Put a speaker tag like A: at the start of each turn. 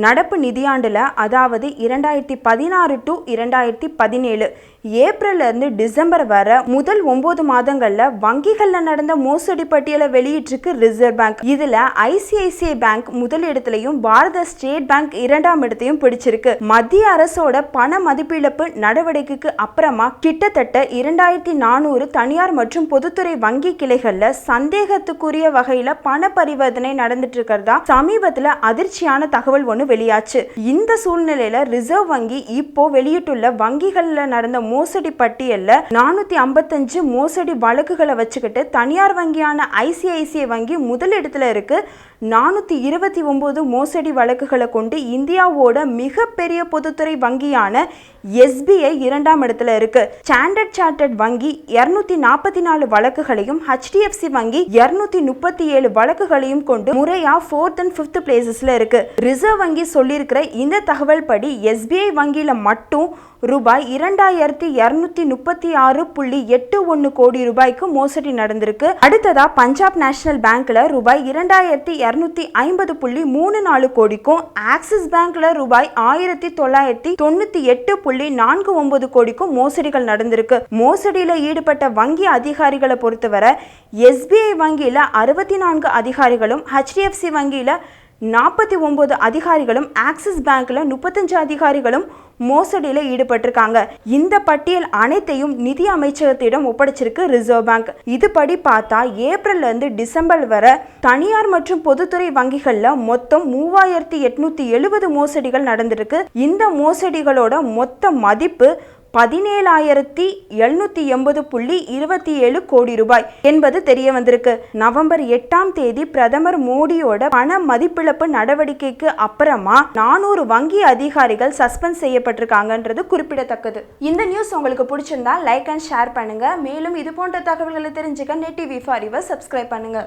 A: நடப்பு நிதியாண்டுல அதாவது 2016 to 2017 ஏப்ரல்ல இருந்து டிசம்பர் வர முதல் 9 மாதங்கள்ல வங்கிகள்ல நடந்த மோசடி பட்டியலை வெளியிட்டிருக்கு ரிசர்வ் பேங்க். இதுல ஐசிஐசிஐ பேங்க் முதல் இடத்திலையும் பாரத ஸ்டேட் பேங்க் 2ஆம் இடத்தையும் பிடிச்சிருக்கு. மத்திய அரசோட பண மதிப்பிழப்பு நடவடிக்கைக்கு அப்புறமா கிட்டத்தட்ட 2400 தனியார் மற்றும் பொதுத்துறை வங்கி கிளைகள்ல சந்தேகத்துக்குரிய வகையில பண பரிவர்த்தனை நடந்துட்டு இருக்கிறதா சமீபத்துல அதிர்ச்சியான தகவல் ஒண்ணு வெளியாச்சு. இந்த சூழ்நிலையில ரிசர்வ் வங்கி இப்போ வெளியிட்டுள்ள வங்கிகள்ல நடந்த மோசடி பட்டியல்ல 455 மோசடி வழக்குகளை வச்சுக்கிட்டு தனியார் வங்கியான ஐசிஐசிஐ வங்கி முதல் இடத்துல இருக்கு. 429 மோசடி வழக்குகளை கொண்டு இந்தியாவோட மிகப்பெரிய பொதுத்துறை வங்கியான எஸ்பிஐ 2ஆம் இடத்துல இருக்கு. ஸ்டாண்டர்ட் சார்ட்டர்ட் வங்கி 244 வழக்குகளையும் HDFC வங்கி 237 வழக்குகளையும் கொண்டு முறையா 4th and 5th பிளேசஸ்ல இருக்கு. ரிசர்வ் வங்கி சொல்லியிருக்கிற இந்த தகவல் படி எஸ்பிஐ வங்கியில மட்டும் ரூபாய் 2236.81 கோடி ரூபாய்க்கு மோசடி நடந்திருக்கு. அடுத்ததா பஞ்சாப் நேஷனல் பேங்க்ல ரூபாய் 2250.34 கோடிக்கும், ஆக்சிஸ் பேங்க்ல ரூபாய் 1998.49 கோடிக்கும் மோசடிகள் நடந்திருக்கு. மோசடியில ஈடுபட்ட வங்கி அதிகாரிகளை பொறுத்தவரை எஸ்பிஐ வங்கியில 64 அதிகாரிகளும், HDFC வங்கியில 49 அதிகாரிகளும், ஆக்சிஸ் பேங்க்ல 35 அதிகாரிகளும் மோசடியில ஈடுபட்டிருக்காங்க. இந்த பட்டியல் அனைத்தையும் நிதி அமைச்சகத்திடம் ஒப்படைச்சிருக்கு ரிசர்வ் பேங்க். இதுபடி பார்த்தா ஏப்ரல்ல இருந்து டிசம்பர் வரை தனியார் மற்றும் பொதுத்துறை வங்கிகள்ல மொத்தம் 3870 மோசடிகள் நடந்திருக்கு. இந்த மோசடிகளோட மொத்த மதிப்பு 17,780.27 கோடி ரூபாய் என்பது தெரிய வந்திருக்கு. நவம்பர் 8ஆம் தேதி பிரதமர் மோடியோட பண மதிப்பிழப்பு நடவடிக்கைக்கு அப்புறமா 400 வங்கி அதிகாரிகள் சஸ்பெண்ட் செய்யப்பட்டிருக்காங்கன்றது குறிப்பிடத்தக்கது. இந்த நியூஸ் உங்களுக்கு பிடிச்சிருந்தா லைக் அண்ட் ஷேர் பண்ணுங்க. மேலும் இது போன்ற தகவல்களை தெரிஞ்சுக்க net TV for your subscribe பண்ணுங்க.